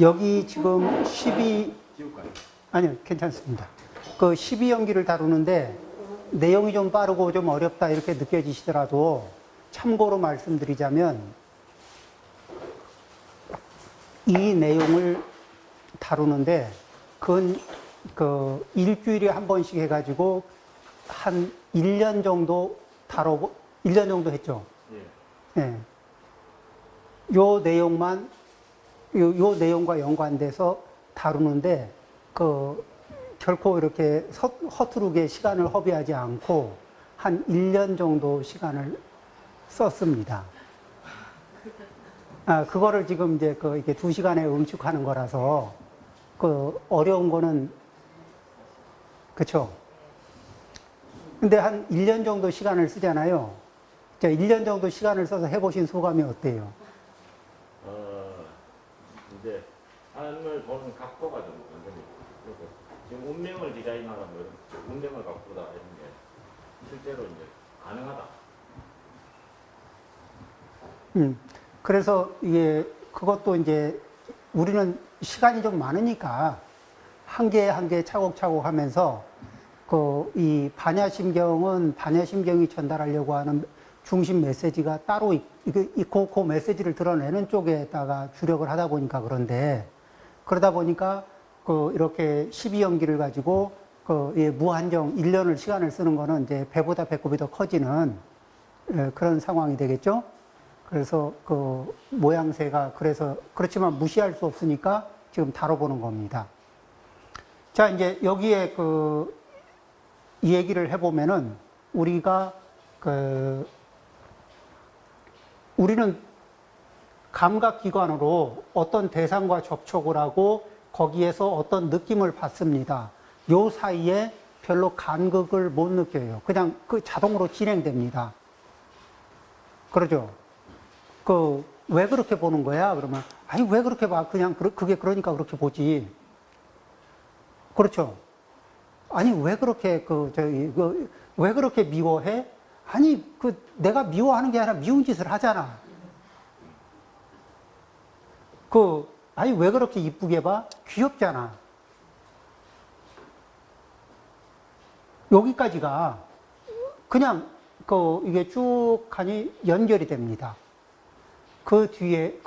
여기 지금 12, 아니요, 괜찮습니다. 그 12연기를 다루는데 내용이 좀 빠르고 좀 어렵다 이렇게 느껴지시더라도 참고로 말씀드리자면 이 내용을 다루는데 그건 그 일주일에 한 번씩 해가지고 한 1년 정도 1년 정도 했죠. 예. 요 내용만, 요 내용과 연관돼서 다루는데, 결코 이렇게 허투루게 시간을 허비하지 않고, 한 1년 정도 시간을 썼습니다. 그거를 지금 이제 이게 2시간에 응축하는 거라서, 어려운 거는, 그쵸? 근데 한 1년 정도 시간을 쓰잖아요. 1년 정도 시간을 써서 해보신 소감이 어때요? 이제 삶을 보는 각도가 좀 완전히 그리고 지금 운명을 디자인하는 뭐 운명을 바꾸다 이런 게 실제로 이제 가능하다. 그래서 이게 그것도 이제 우리는 시간이 좀 많으니까 한 개 한 개 차곡차곡 하면서 이 반야심경은 반야심경이 전달하려고 하는 중심 메시지가 따로 있고 그 메시지를 드러내는 쪽에다가 주력을 하다 보니까 그러다 보니까 이렇게 12연기를 가지고 무한정 1년을 시간을 쓰는 거는 이제 배보다 배꼽이 더 커지는 그런 상황이 되겠죠. 그래서 모양새가 그렇지만 무시할 수 없으니까 지금 다뤄보는 겁니다. 자, 이제 여기에 이 얘기를 해보면은 우리는 감각기관으로 어떤 대상과 접촉을 하고 거기에서 어떤 느낌을 받습니다. 요 사이에 별로 간극을 못 느껴요. 그냥 자동으로 진행됩니다. 그러죠? 왜 그렇게 보는 거야? 그러면, 아니, 왜 그렇게 봐? 그냥, 그게 그러니까 그렇게 보지. 그렇죠? 아니, 왜 그렇게, 왜 그렇게 미워해? 아니, 내가 미워하는 게 아니라 미운 짓을 하잖아. 아니, 왜 그렇게 이쁘게 봐? 귀엽잖아. 여기까지가 그냥, 이게 쭉 하니 연결이 됩니다. 그 뒤에,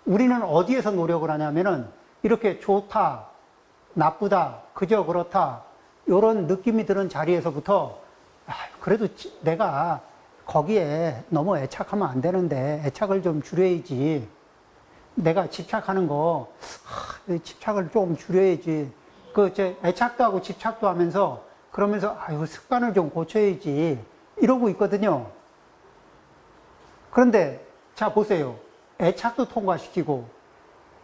우리는 어디에서 노력을 하냐면은, 이렇게 좋다, 나쁘다, 그저 그렇다, 요런 느낌이 드는 자리에서부터, 그래도 내가 거기에 너무 애착하면 안 되는데, 애착을 좀 줄여야지. 내가 집착하는 거, 집착을 좀 줄여야지. 애착도 하고 집착도 하면서, 그러면서, 습관을 좀 고쳐야지. 이러고 있거든요. 그런데, 자, 보세요. 애착도 통과시키고,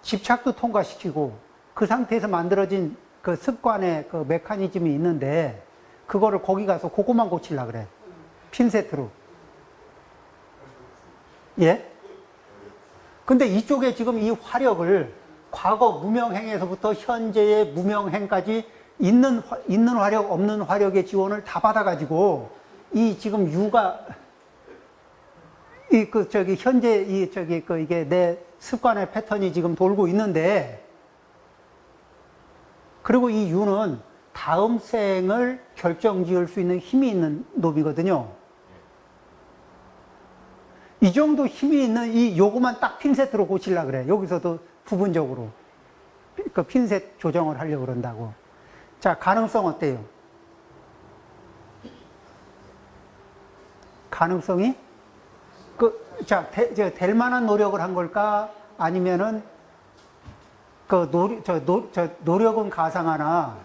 집착도 통과시키고, 그 상태에서 만들어진 습관의 메커니즘이 있는데, 그거를 거기 가서 그것만 고치려고 그래. 핀셋으로. 예? 근데 이쪽에 지금 이 화력을 과거 무명행에서부터 현재의 무명행까지 있는 화력, 없는 화력의 지원을 다 받아가지고, 이 지금 유가, 현재 이게 내 습관의 패턴이 지금 돌고 있는데, 그리고 이 유는 다음 생을 결정 지을 수 있는 힘이 있는 놈이거든요. 이 정도 힘이 있는 요거만 딱 핀셋으로 고치려고 그래. 여기서도 부분적으로. 핀셋 조정을 하려고 그런다고. 자, 가능성 어때요? 가능성이? 될 만한 노력을 한 걸까? 아니면은, 노력은 가상하나,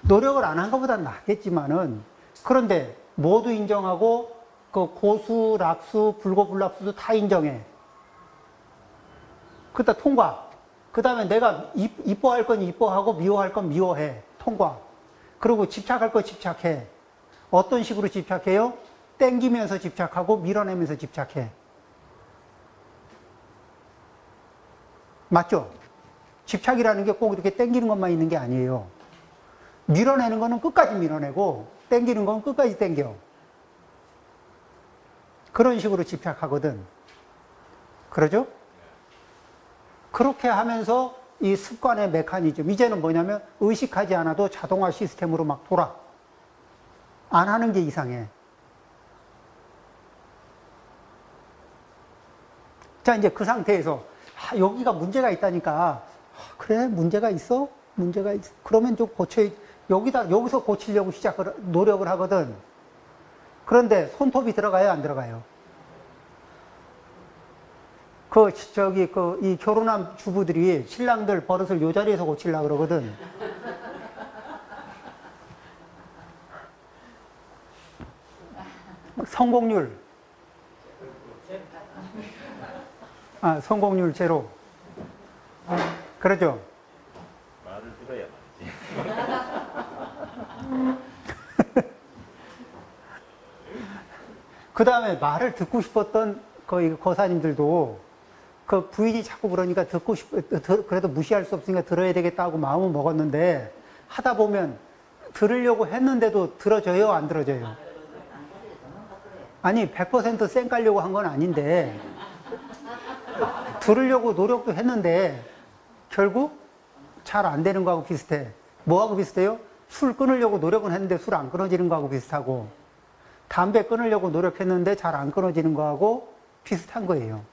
노력을 안 한 것보다 낫겠지만은, 그런데 모두 인정하고, 고수, 락수, 불고불락수도 다 인정해. 그다 통과. 그 다음에 내가 이뻐할 건 이뻐하고 미워할 건 미워해. 통과. 그리고 집착할 거 집착해. 어떤 식으로 집착해요? 땡기면서 집착하고 밀어내면서 집착해. 맞죠? 집착이라는 게 꼭 이렇게 땡기는 것만 있는 게 아니에요. 밀어내는 거는 끝까지 밀어내고 땡기는 건 끝까지 땡겨. 그런 식으로 집착하거든. 그러죠? 그렇게 하면서 이 습관의 메커니즘, 이제는 뭐냐면 의식하지 않아도 자동화 시스템으로 막 돌아. 안 하는 게 이상해. 자, 이제 그 상태에서 여기가 문제가 있다니까. 그래, 문제가 있어? 문제가 있어. 그러면 좀 여기서 고치려고 노력을 하거든. 그런데 손톱이 들어가요, 안 들어가요? 이 결혼한 주부들이 신랑들 버릇을 요 자리에서 고치려고 그러거든. 성공률. 성공률 제로. 그러죠? 말을 들어야 말이지. 그 다음에 말을 듣고 싶었던 거의 거사님들도 그 부인이 자꾸 그러니까 그래도 무시할 수 없으니까 들어야 되겠다 하고 마음은 먹었는데 하다 보면 들으려고 했는데도 들어져요, 안 들어져요? 아니, 100% 쌩 깔려고 한 건 아닌데 들으려고 노력도 했는데 결국 잘 안 되는 거하고 비슷해. 뭐하고 비슷해요? 술 끊으려고 노력은 했는데 술 안 끊어지는 거하고 비슷하고 담배 끊으려고 노력했는데 잘 안 끊어지는 거하고 비슷한 거예요.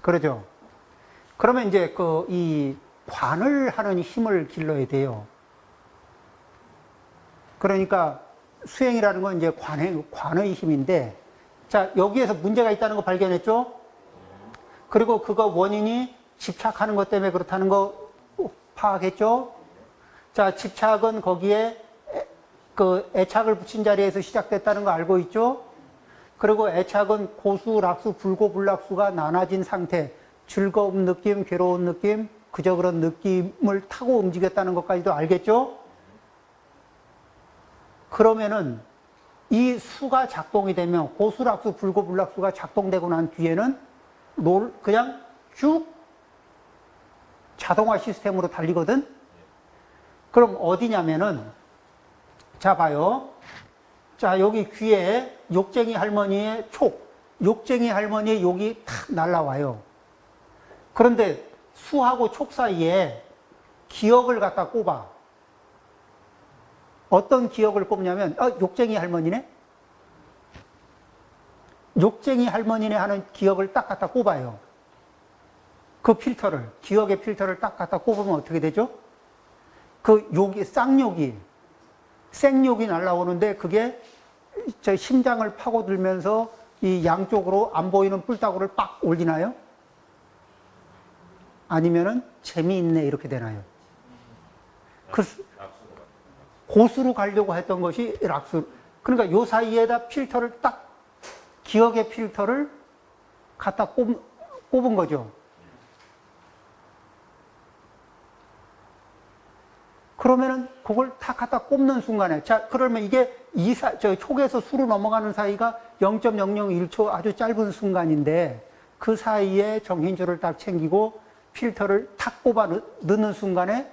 그러죠? 그러면 이제 이 관을 하는 힘을 길러야 돼요. 그러니까 수행이라는 건 이제 관의 힘인데, 자, 여기에서 문제가 있다는 거 발견했죠? 그리고 그거 원인이 집착하는 것 때문에 그렇다는 거 파악했죠? 자, 집착은 거기에 애착을 붙인 자리에서 시작됐다는 거 알고 있죠? 그리고 애착은 고수, 락수, 불고, 불락수가 나눠진 상태, 즐거운 느낌, 괴로운 느낌, 그저 그런 느낌을 타고 움직였다는 것까지도 알겠죠? 그러면은 이 수가 작동이 되면 고수, 락수, 불고, 불락수가 작동되고 난 뒤에는 그냥 쭉 자동화 시스템으로 달리거든? 그럼 어디냐면은, 자, 봐요. 자, 여기 귀에 욕쟁이 할머니의 욕쟁이 할머니의 욕이 탁 날라와요. 그런데 수하고 촉 사이에 기억을 갖다 꼽아. 어떤 기억을 꼽냐면, 욕쟁이 할머니네? 욕쟁이 할머니네 하는 기억을 딱 갖다 꼽아요. 그 기억의 필터를 딱 갖다 꼽으면 어떻게 되죠? 그 욕이, 생욕이 날라오는데 그게 저 심장을 파고들면서 이 양쪽으로 안 보이는 뿔따구를 빡 올리나요? 아니면은 재미있네 이렇게 되나요? 고수로 가려고 했던 것이 락수. 그러니까 요 사이에다 기억의 필터를 갖다 꼽은 거죠. 그러면은 그걸 탁 갖다 꼽는 순간에, 자, 그러면 이게 촉에서 수로 넘어가는 사이가 0.001초 아주 짧은 순간인데 그 사이에 정신줄을 딱 챙기고 필터를 탁 꼽아 넣는 순간에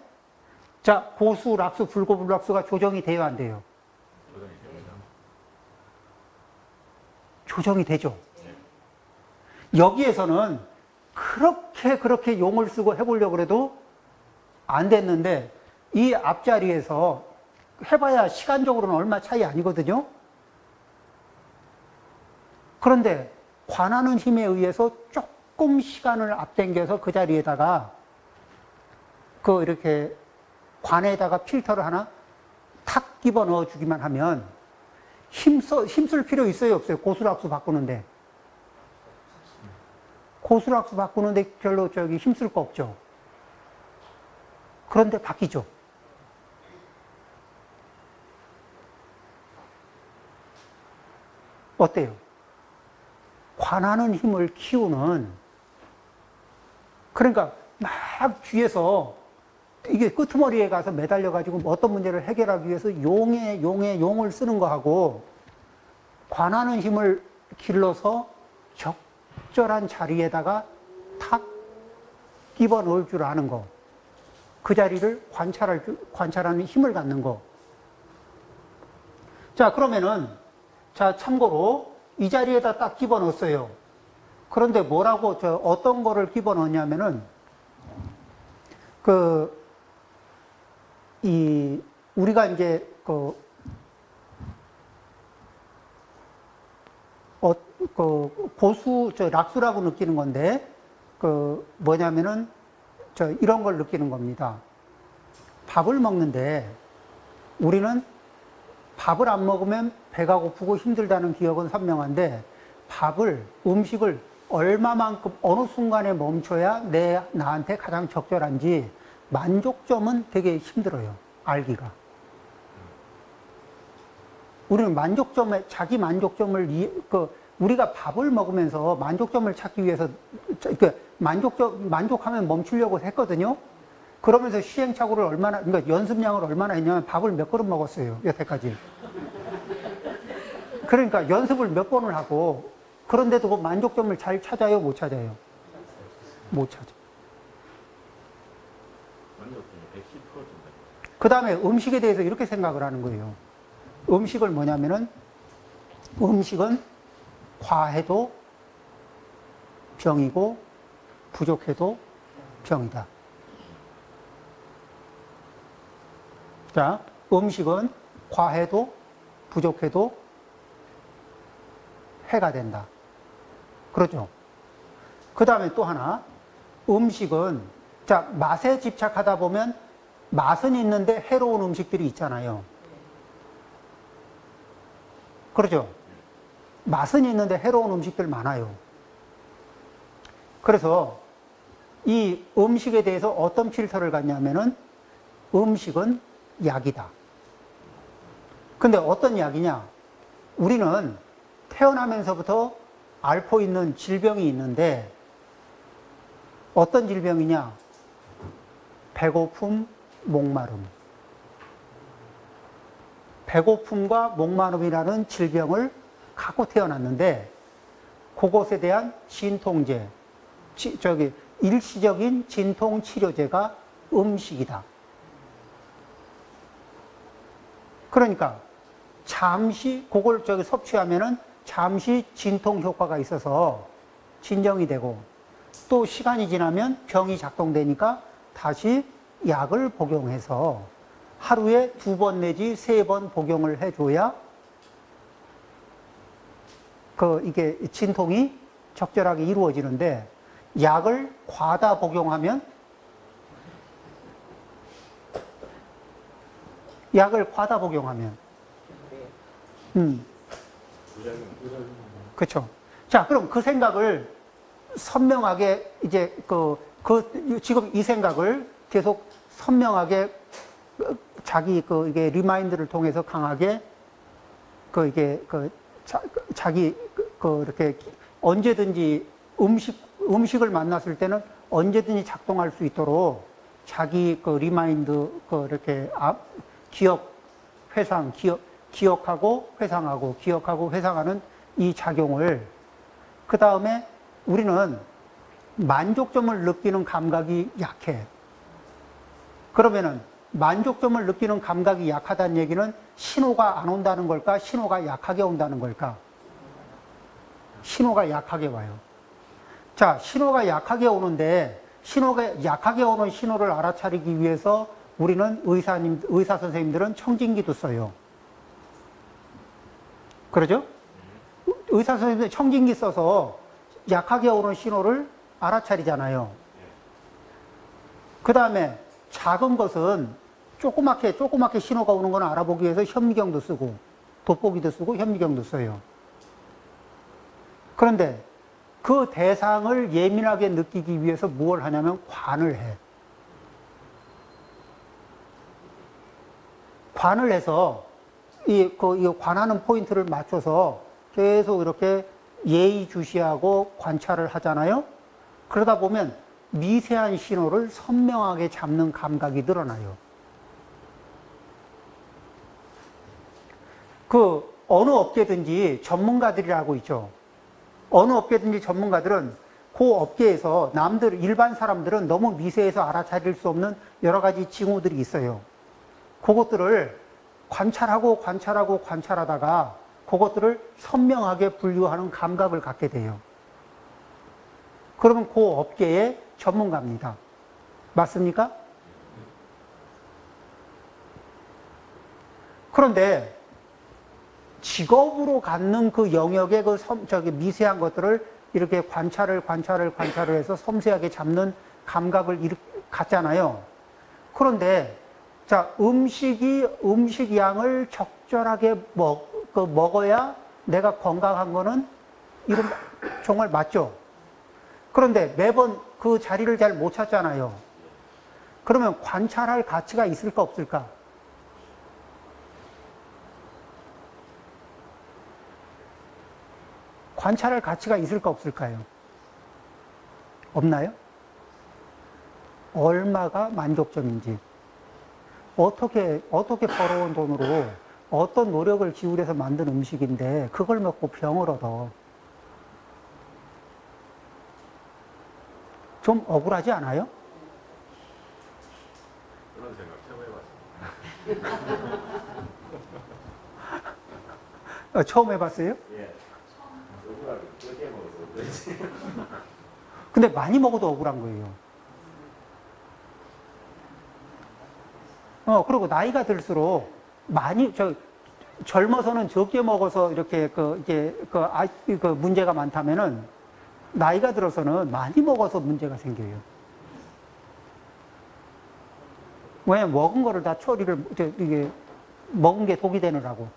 자, 고수, 락수, 불고, 불락수가 조정이 돼요, 안 돼요? 조정이 되죠. 여기에서는 그렇게 용을 쓰고 해보려고 해도 안 됐는데 이 앞자리에서 해봐야 시간적으로는 얼마 차이 아니거든요. 그런데 관하는 힘에 의해서 조금 시간을 앞당겨서 그 자리에다가 이렇게 관에다가 필터를 하나 탁 집어 넣어 주기만 하면 힘쓸 필요 있어요, 없어요? 고수락수 바꾸는데. 고수락수 바꾸는데 별로 힘쓸 거 없죠. 그런데 바뀌죠. 어때요? 관하는 힘을 키우는, 그러니까 막 뒤에서 이게 끄트머리에 가서 매달려가지고 어떤 문제를 해결하기 위해서 용을 쓰는 거하고 관하는 힘을 길러서 적절한 자리에다가 탁 끼워 넣을 줄 아는 거. 그 자리를 관찰하는 힘을 갖는 거. 자, 그러면은, 자, 참고로 이 자리에다 딱 집어넣었어요. 그런데 뭐라고, 어떤 거를 집어넣냐면은, 우리가 이제, 락수라고 느끼는 건데, 뭐냐면은, 이런 걸 느끼는 겁니다. 밥을 먹는데, 우리는 밥을 안 먹으면 배가 고프고 힘들다는 기억은 선명한데, 음식을 얼마만큼, 어느 순간에 멈춰야 나한테 가장 적절한지, 만족점은 되게 힘들어요. 알기가. 우리는 자기 만족점을, 우리가 밥을 먹으면서 만족점을 찾기 위해서, 만족하면 멈추려고 했거든요. 그러면서 시행착오를 그러니까 연습량을 얼마나 했냐면 밥을 몇 그릇 먹었어요. 여태까지. 그러니까 연습을 몇 번을 하고, 그런데도 그 만족점을 잘 찾아요? 못 찾아요? 못 찾아. 그 다음에 음식에 대해서 이렇게 생각을 하는 거예요. 음식을 뭐냐면은, 음식은 과해도 병이고, 부족해도 병이다. 자, 음식은 과해도 부족해도 해가 된다. 그렇죠? 그 다음에 또 하나, 음식은, 맛에 집착하다 보면 맛은 있는데 해로운 음식들이 있잖아요. 그렇죠? 맛은 있는데 해로운 음식들 많아요. 그래서 이 음식에 대해서 어떤 필터를 갖냐면은 음식은 약이다. 근데 어떤 약이냐? 우리는 태어나면서부터 앓고 있는 질병이 있는데 어떤 질병이냐? 배고픔, 목마름. 배고픔과 목마름이라는 질병을 갖고 태어났는데 그것에 대한 진통제, 일시적인 진통 치료제가 음식이다. 그러니까 잠시 그걸 섭취하면은 잠시 진통 효과가 있어서 진정이 되고 또 시간이 지나면 병이 작동되니까 다시 약을 복용해서 하루에 2번 내지 3번 복용을 해줘야 이게 진통이 적절하게 이루어지는데 약을 과다 복용하면 그렇죠. 자, 그럼 그 생각을 선명하게 이제 지금 이 생각을 계속 선명하게 자기 이게 리마인드를 통해서 강하게 자기 이렇게 언제든지 음식을 만났을 때는 언제든지 작동할 수 있도록 자기 리마인드 이렇게 기억하고 회상하고 기억하고 회상하는 이 작용을 그 다음에 우리는 만족점을 느끼는 감각이 약해. 그러면은 만족점을 느끼는 감각이 약하다는 얘기는 신호가 안 온다는 걸까? 신호가 약하게 온다는 걸까? 신호가 약하게 와요. 자, 신호가 약하게 오는데 신호가 약하게 오는 신호를 알아차리기 위해서 우리는 의사 선생님들은 청진기도 써요. 그러죠? 의사 선생님들은 청진기 써서 약하게 오는 신호를 알아차리잖아요. 그 다음에 작은 것은 조그맣게 신호가 오는 건 알아보기 위해서 현미경도 쓰고 돋보기도 쓰고 현미경도 써요. 그런데 그 대상을 예민하게 느끼기 위해서 무엇을 하냐면 관을 해. 관을 해서 이 관하는 포인트를 맞춰서 계속 이렇게 예의주시하고 관찰을 하잖아요. 그러다 보면 미세한 신호를 선명하게 잡는 감각이 늘어나요. 어느 업계든지 전문가들이라고 있죠. 어느 업계든지 전문가들은 그 업계에서 일반 사람들은 너무 미세해서 알아차릴 수 없는 여러 가지 징후들이 있어요. 그것들을 관찰하다가 그것들을 선명하게 분류하는 감각을 갖게 돼요. 그러면 그 업계의 전문가입니다. 맞습니까? 그런데 직업으로 갖는 그 영역의 그 미세한 것들을 이렇게 관찰을 해서 섬세하게 잡는 감각을 갖잖아요. 그런데 자, 음식 양을 적절하게 먹어야 내가 건강한 거는 이건 정말 맞죠? 그런데 매번 그 자리를 잘 못 찾잖아요. 그러면 관찰할 가치가 있을까 없을까? 관찰할 가치가 있을까 없을까요? 없나요? 얼마가 만족점인지, 어떻게 벌어온 돈으로 어떤 노력을 기울여서 만든 음식인데 그걸 먹고 병을 얻어. 좀 억울하지 않아요? 그런 생각 처음 해봤습니다. 처음 해봤어요? 예. 억울하게 그렇게 먹어서 그렇지. 근데 많이 먹어도 억울한 거예요. 그리고 나이가 들수록 젊어서는 적게 먹어서 이렇게 문제가 많다면은 나이가 들어서는 많이 먹어서 문제가 생겨요. 왜? 먹은 거를 다 이게 먹은 게 독이 되느라고.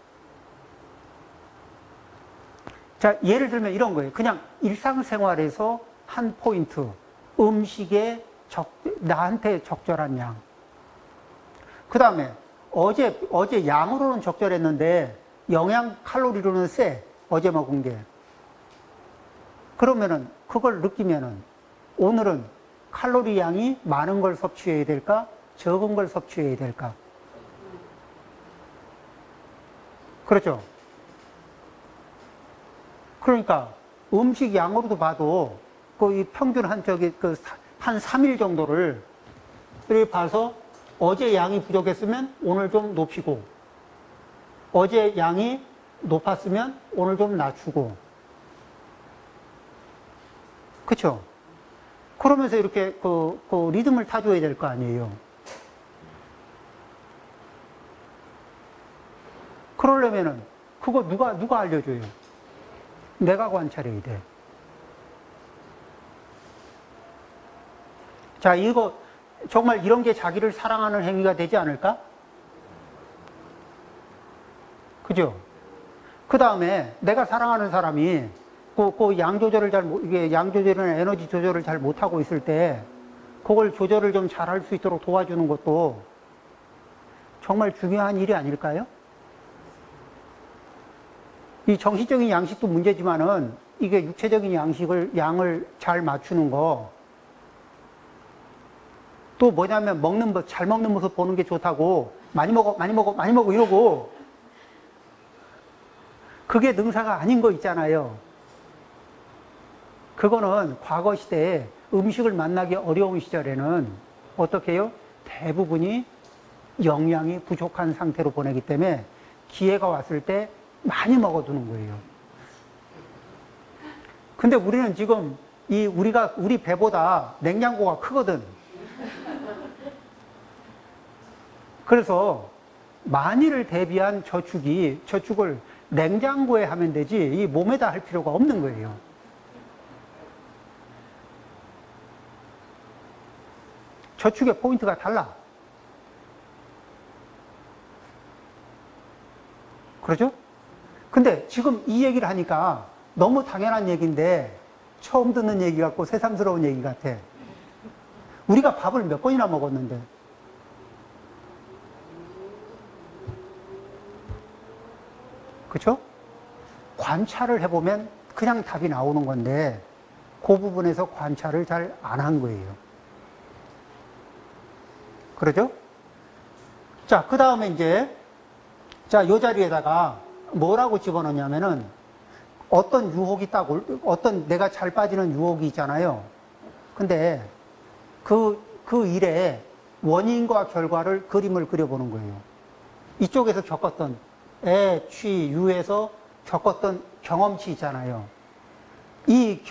자, 예를 들면 이런 거예요. 그냥 일상생활에서 한 포인트. 음식에 나한테 적절한 양. 그 다음에 어제 양으로는 적절했는데 영양 칼로리로는 세. 어제 먹은 게. 그러면은 그걸 느끼면은 오늘은 칼로리 양이 많은 걸 섭취해야 될까? 적은 걸 섭취해야 될까? 그렇죠? 그러니까 음식 양으로도 봐도 이 평균 한 3일 정도를 이렇게 봐서 어제 양이 부족했으면 오늘 좀 높이고, 어제 양이 높았으면 오늘 좀 낮추고, 그쵸? 그러면서 이렇게 그 리듬을 타줘야 될 거 아니에요. 그러려면은 그거 누가 알려줘요? 내가 관찰해야 돼. 자, 이거 정말 이런 게 자기를 사랑하는 행위가 되지 않을까? 그죠? 그 다음에 내가 사랑하는 사람이 양 조절을 양 조절이나 에너지 조절을 잘 못하고 있을 때 그걸 조절을 좀 잘할 수 있도록 도와주는 것도 정말 중요한 일이 아닐까요? 이 정신적인 양식도 문제지만은 이게 육체적인 양을 잘 맞추는 거, 또 뭐냐면 잘 먹는 모습 보는 게 좋다고 많이 먹어 이러고 그게 능사가 아닌 거 있잖아요. 그거는 과거 시대에 음식을 만나기 어려운 시절에는 어떻게 해요? 대부분이 영양이 부족한 상태로 보내기 때문에 기회가 왔을 때 많이 먹어두는 거예요. 근데 우리는 지금 우리 배보다 냉장고가 크거든. 그래서 만일을 대비한 저축을 냉장고에 하면 되지 이 몸에다 할 필요가 없는 거예요. 저축의 포인트가 달라. 그러죠? 근데 지금 이 얘기를 하니까 너무 당연한 얘기인데 처음 듣는 얘기 같고 새삼스러운 얘기 같아. 우리가 밥을 몇 번이나 먹었는데. 그렇죠? 관찰을 해보면 그냥 답이 나오는 건데 그 부분에서 관찰을 잘 안 한 거예요. 그러죠? 자, 그 다음에 이제 요 자리에다가 뭐라고 집어넣냐면은 어떤 유혹이 어떤 내가 잘 빠지는 유혹이 있잖아요. 근데 그 일의 원인과 결과를 그림을 그려보는 거예요. 이쪽에서 겪었던 애, 취, 유에서 겪었던 경험치 있잖아요. 이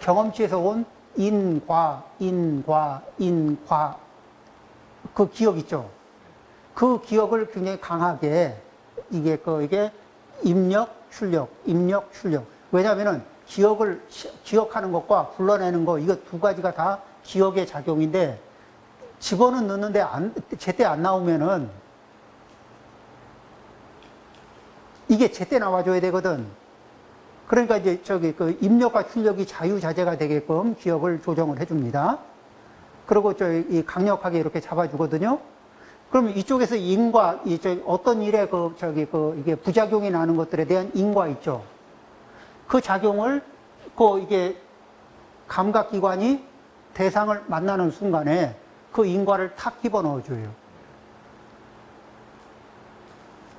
경험치에서 온 인과, 그 기억 있죠? 그 기억을 굉장히 강하게, 이게 입력, 출력. 왜냐면은 기억하는 것과 불러내는 거, 이거 두 가지가 다 기억의 작용인데, 집어는 넣는데 제때 안 나오면은, 이게 제때 나와줘야 되거든. 그러니까 이제 입력과 출력이 자유자재가 되게끔 기억을 조정을 해줍니다. 그리고 이 강력하게 이렇게 잡아주거든요. 그러면 이쪽에서 인과, 어떤 일에 이게 부작용이 나는 것들에 대한 인과 있죠. 그 작용을, 이게 감각기관이 대상을 만나는 순간에 그 인과를 탁 집어 넣어줘요.